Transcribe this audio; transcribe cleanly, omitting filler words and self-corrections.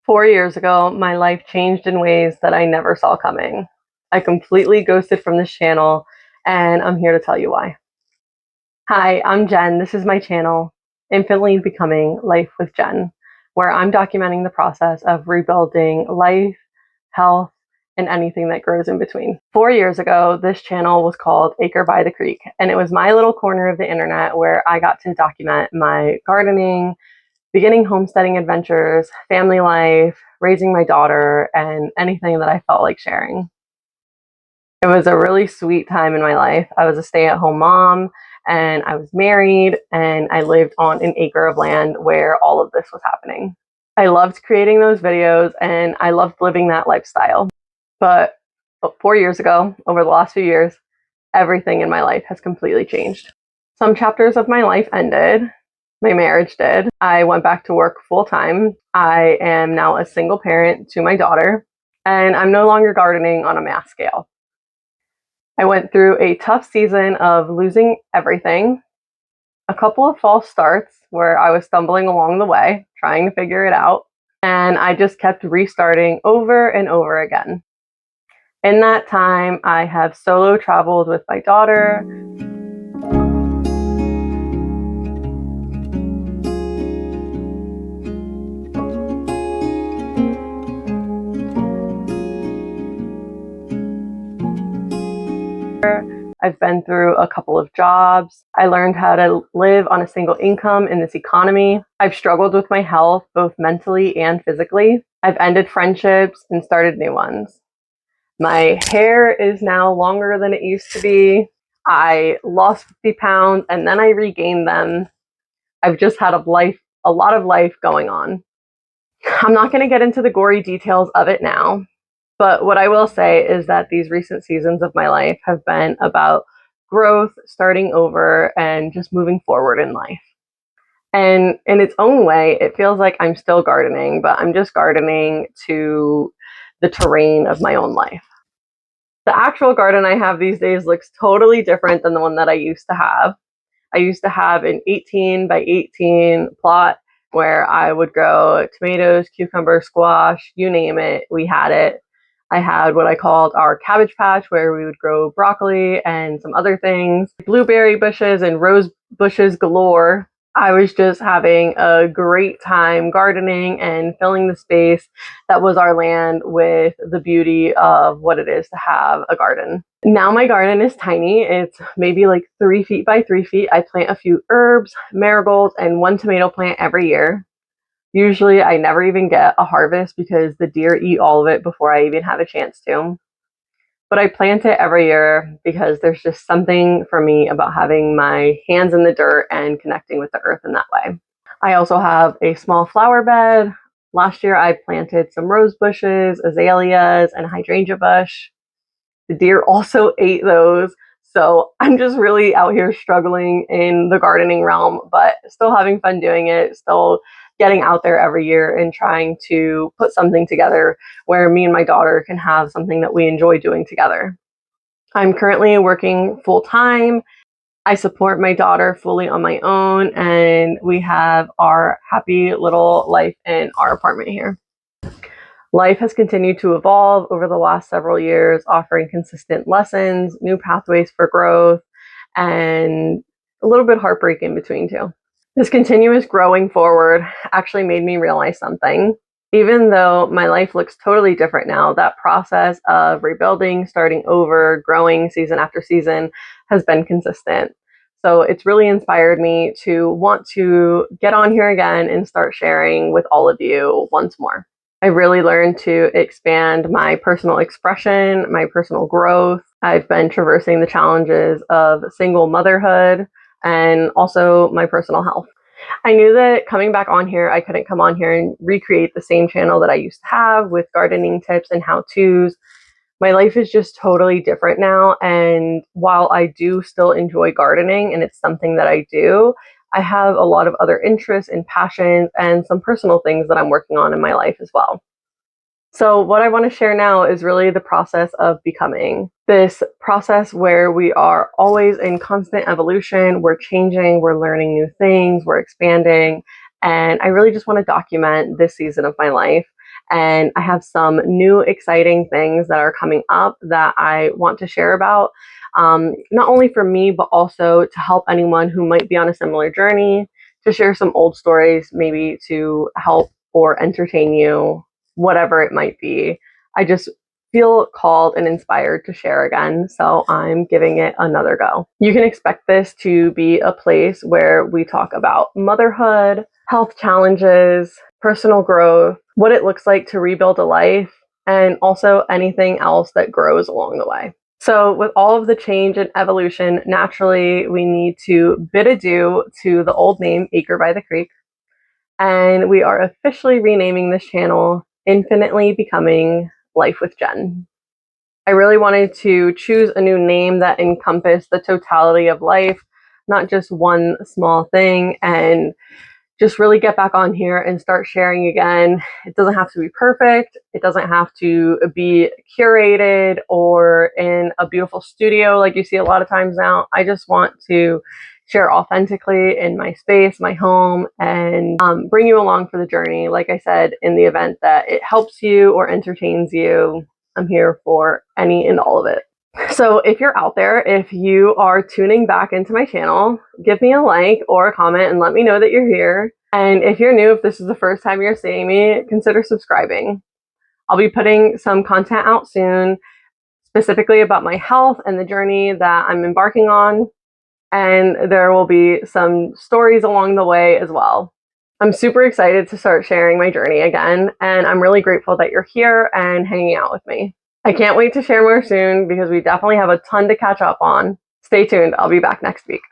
4 years ago, my life changed in ways that I never saw coming. I completely ghosted from this channel, and I'm here to tell you why. Hi, I'm Jen. This is my channel, Infinitely Becoming Life with Jen, where I'm documenting the process of rebuilding life, health, and anything that grows in between. 4 years ago, this channel was called Acre by the Creek, and it was my little corner of the internet where I got to document my gardening, beginning homesteading adventures, family life, raising my daughter, and anything that I felt like sharing. It was a really sweet time in my life. I was a stay-at-home mom, and I was married, and I lived on an acre of land where all of this was happening. I loved creating those videos, and I loved living that lifestyle. But 4 years ago, over the last few years, everything in my life has completely changed. Some chapters of my life ended. My marriage did. I went back to work full time. I am now a single parent to my daughter, and I'm no longer gardening on a mass scale. I went through a tough season of losing everything, a couple of false starts where I was stumbling along the way, trying to figure it out, and I just kept restarting over and over again. In that time, I have solo traveled with my daughter. I've been through a couple of jobs. I learned how to live on a single income in this economy. I've struggled with my health, both mentally and physically. I've ended friendships and started new ones. My hair is now longer than it used to be. I lost 50 pounds and then I regained them. I've just had a lot of life going on. I'm not going to get into the gory details of it now. But what I will say is that these recent seasons of my life have been about growth, starting over, and just moving forward in life. And in its own way, it feels like I'm still gardening, but I'm just gardening to the terrain of my own life. The actual garden I have these days looks totally different than the one that I used to have. I used to have an 18 by 18 plot where I would grow tomatoes, cucumbers, squash, you name it, we had it. I had what I called our cabbage patch where we would grow broccoli and some other things, blueberry bushes and rose bushes galore. I was just having a great time gardening and filling the space that was our land with the beauty of what it is to have a garden. Now my garden is tiny. It's maybe like 3 feet by 3 feet. I plant a few herbs, marigolds, and one tomato plant every year. Usually I never even get a harvest because the deer eat all of it before I even have a chance to. But I plant it every year because there's just something for me about having my hands in the dirt and connecting with the earth in that way. I also have a small flower bed. Last year I planted some rose bushes, azaleas, and a hydrangea bush. The deer also ate those. So I'm just really out here struggling in the gardening realm, but still having fun doing it, still getting out there every year and trying to put something together where me and my daughter can have something that we enjoy doing together. I'm currently working full time. I support my daughter fully on my own, and we have our happy little life in our apartment here. Life has continued to evolve over the last several years, offering consistent lessons, new pathways for growth, and a little bit heartbreak in between too. This continuous growing forward actually made me realize something. Even though my life looks totally different now, that process of rebuilding, starting over, growing season after season has been consistent. So it's really inspired me to want to get on here again and start sharing with all of you once more. I really learned to expand my personal expression, my personal growth. I've been traversing the challenges of single motherhood and also my personal health. I knew that coming back on here, I couldn't come on here and recreate the same channel that I used to have with gardening tips and how-tos. My life is just totally different now, and while I do still enjoy gardening and it's something that I do, I have a lot of other interests and passions and some personal things that I'm working on in my life as well. So what I want to share now is really the process of becoming. This process where we are always in constant evolution, we're changing, we're learning new things, we're expanding, and I really just want to document this season of my life And I have some new exciting things that are coming up that I want to share about, not only for me, but also to help anyone who might be on a similar journey, to share some old stories, maybe to help or entertain you, whatever it might be. I just feel called and inspired to share again, so I'm giving it another go. You can expect this to be a place where we talk about motherhood, health challenges, personal growth, what it looks like to rebuild a life, and also anything else that grows along the way. So with all of the change and evolution, naturally we need to bid adieu to the old name Acre by the Creek, and we are officially renaming this channel Infinitely Becoming Life with Jen. I really wanted to choose a new name that encompassed the totality of life, not just one small thing, and just really get back on here and start sharing again. It doesn't have to be perfect. It doesn't have to be curated or in a beautiful studio like you see a lot of times now. I just want to share authentically in my space, my home, and bring you along for the journey. Like I said, in the event that it helps you or entertains you, I'm here for any and all of it. So if you're out there, if you are tuning back into my channel, give me a like or a comment and let me know that you're here. And if you're new, if this is the first time you're seeing me, consider subscribing. I'll be putting some content out soon, specifically about my health and the journey that I'm embarking on. And there will be some stories along the way as well. I'm super excited to start sharing my journey again, and I'm really grateful that you're here and hanging out with me. I can't wait to share more soon because we definitely have a ton to catch up on. Stay tuned. I'll be back next week.